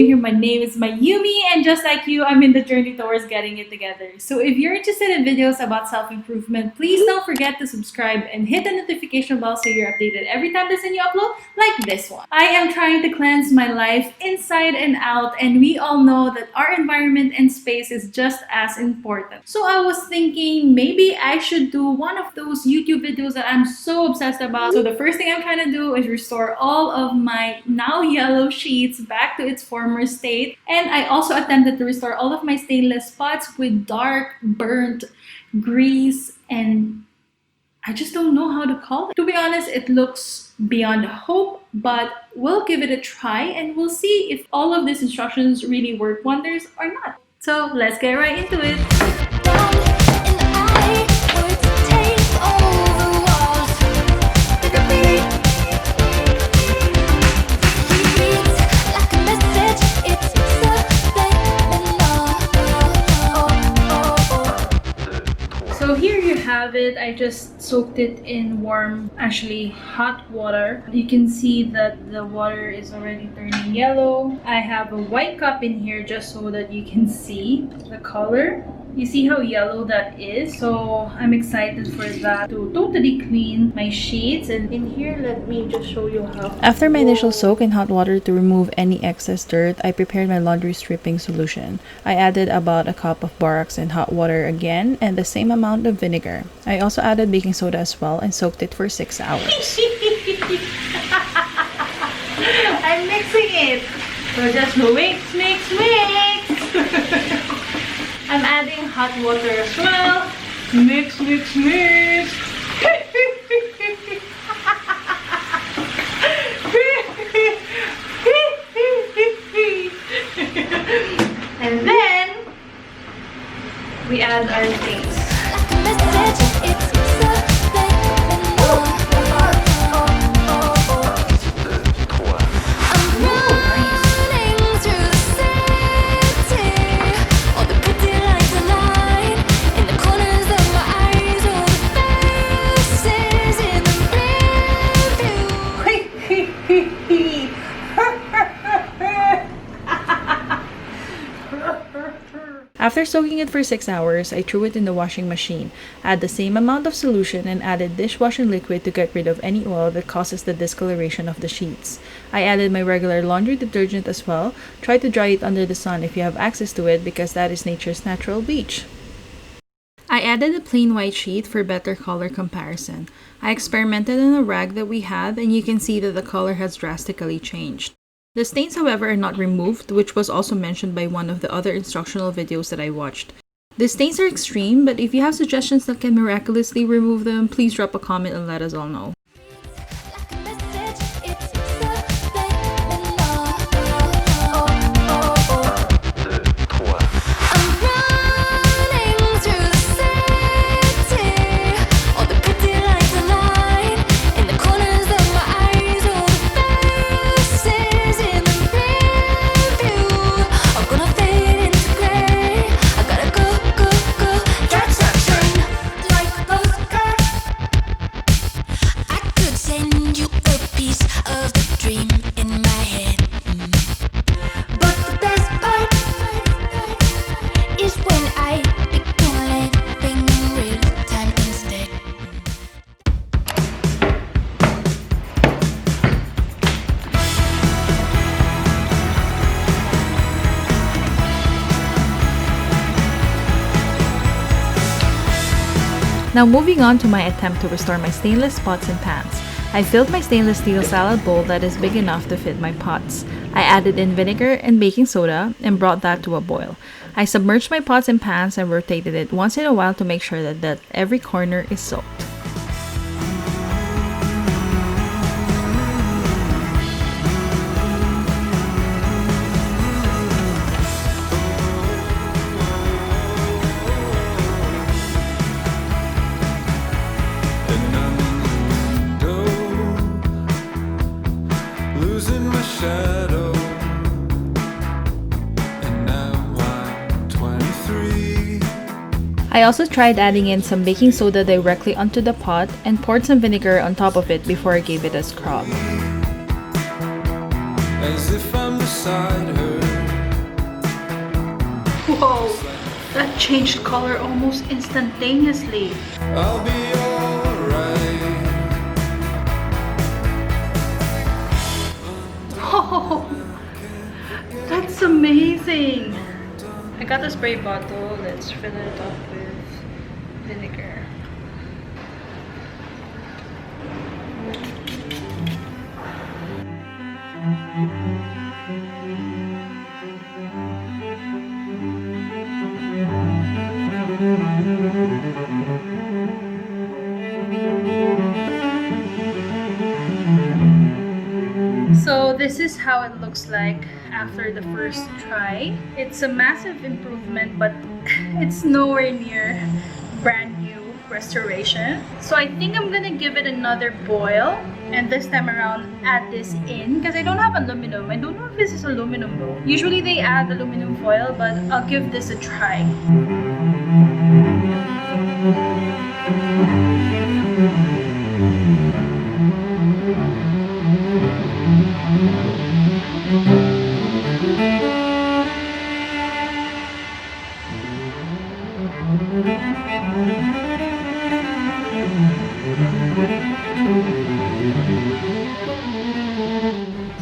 new here, my name is Mayumi, and just like you, I'm in the journey towards getting it together. So if you're interested in videos about self-improvement, please don't forget to subscribe and hit the notification bell so you're updated every time there's a new upload like this one. I am trying to cleanse my life inside and out, and we all know that our environment and space is just as important. So I was thinking maybe I should do one of those YouTube videos that I'm so obsessed about. So the first thing I'm trying to do is restore all of my now yellow sheets back to its former state. And I also attempted to restore all of my stainless spots with dark, burnt grease, and I just don't know how to call it. To be honest, it looks beyond hope, but we'll give it a try and we'll see if all of these instructions really work wonders or not. So let's get right into it. So here you have it. I just soaked it in warm, actually hot water. You can see that the water is already turning yellow. I have a white cup in here just so that you can see the color. You see how yellow that is? So I'm excited for that to totally clean my sheets. And in here, let me just show you how. After my initial soak in hot water to remove any excess dirt, I prepared my laundry stripping solution. I added about a cup of borax in hot water again and the same amount of vinegar. I also added baking soda as well and soaked it for 6 hours. I'm mixing it. So just mix. I'm adding hot water as well. Mix. And then we add our things. After soaking it for 6 hours, I threw it in the washing machine. Add the same amount of solution and added dishwashing liquid to get rid of any oil that causes the discoloration of the sheets. I added my regular laundry detergent as well. Try to dry it under the sun if you have access to it because that is nature's natural bleach. I added a plain white sheet for better color comparison. I experimented on a rag that we had and you can see that the color has drastically changed. The stains, however, are not removed, which was also mentioned by one of the other instructional videos that I watched. The stains are extreme, but if you have suggestions that can miraculously remove them, please drop a comment and let us all know. Now moving on to my attempt to restore my stainless pots and pans. I filled my stainless steel salad bowl that is big enough to fit my pots. I added in vinegar and baking soda and brought that to a boil. I submerged my pots and pans and rotated it once in a while to make sure that every corner is soaked. I also tried adding in some baking soda directly onto the pot and poured some vinegar on top of it before I gave it a scrub. As if I'm beside her. Whoa, that changed color almost instantaneously. I'll be alright. Oh, that's amazing. I got a spray bottle. Let's fill it up with vinegar. So this is how it looks like after the first try. It's a massive improvement, but it's nowhere near brand new restoration. So I think I'm gonna give it another boil, and this time around add this in because I don't have aluminum. I don't know if this is aluminum though. Usually they add aluminum foil, but I'll give this a try.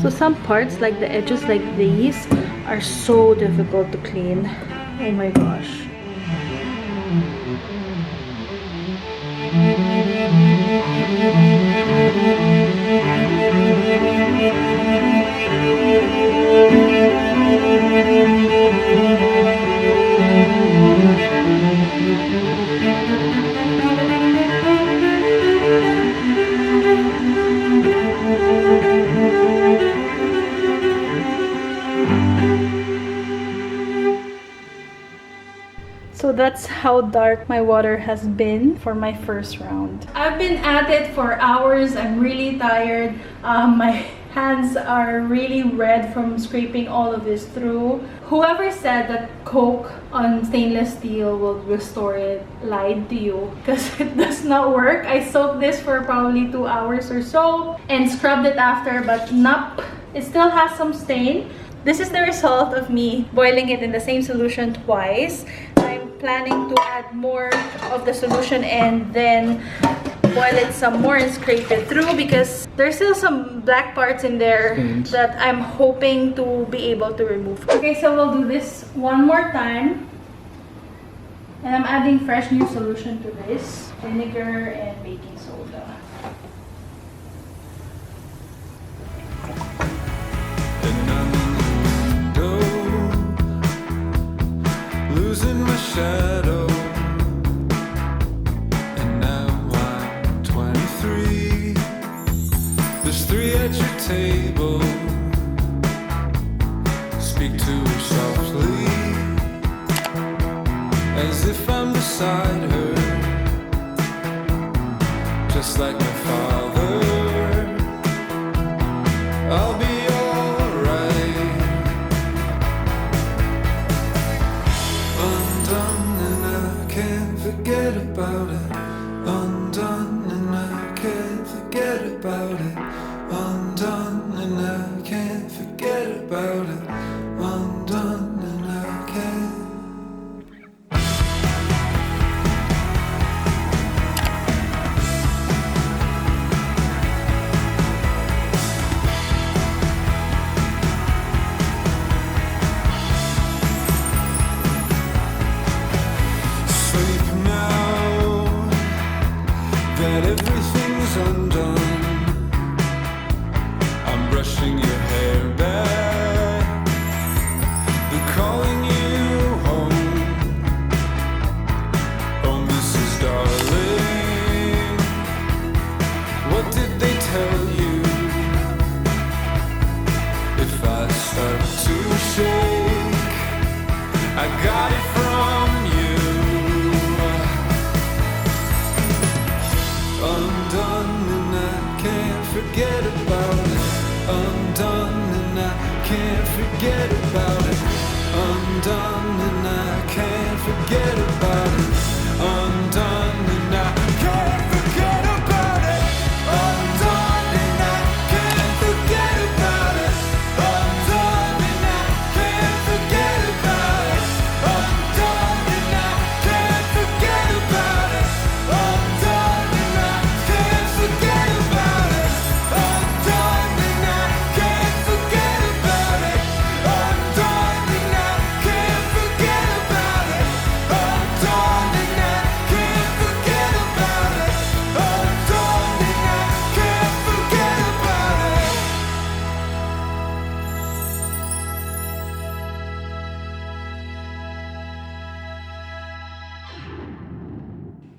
So some parts, like the edges like these, are so difficult to clean. Oh my gosh. So that's how dark my water has been for my first round. I've been at it for hours. I'm really tired. My hands are really red from scraping all of this through. Whoever said that Coke on stainless steel will restore it lied to you, because it does not work. I soaked this for probably 2 hours or so and scrubbed it after, but nope, it still has some stain. This is the result of me boiling it in the same solution twice. I'm planning to add more of the solution and then boil it some more and scrape it through, because there's still some black parts in there that I'm hoping to be able to remove. Okay, so we'll do this one more time. And I'm adding fresh new solution to this. Vinegar and baking soda. Losing my shadow, and now I'm 23. There's 3 at your table. Speak to her softly, as if I'm beside her, just like my father. I'll be forget about it, undone, and I can't forget about it, undone, and I can't forget about it, undone, and I can't. That everything's undone. I'm brushing your hair back. They're calling you home. Oh, Mrs. Darling, what did they tell you? If I start to shake, I got it from you. Undone and I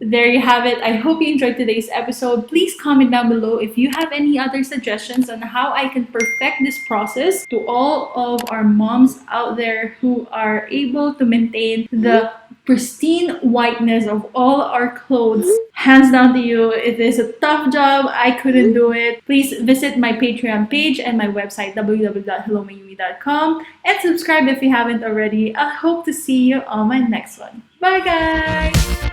there you have it. I hope you enjoyed today's episode. Please comment down below if you have any other suggestions on how I can perfect this process to all of our moms out there who are able to maintain the pristine whiteness of all our clothes. Hands down to you. It is a tough job. I couldn't do it. Please visit my Patreon page and my website www.hellomayumi.com and subscribe if you haven't already. I hope to see you on my next one. Bye guys!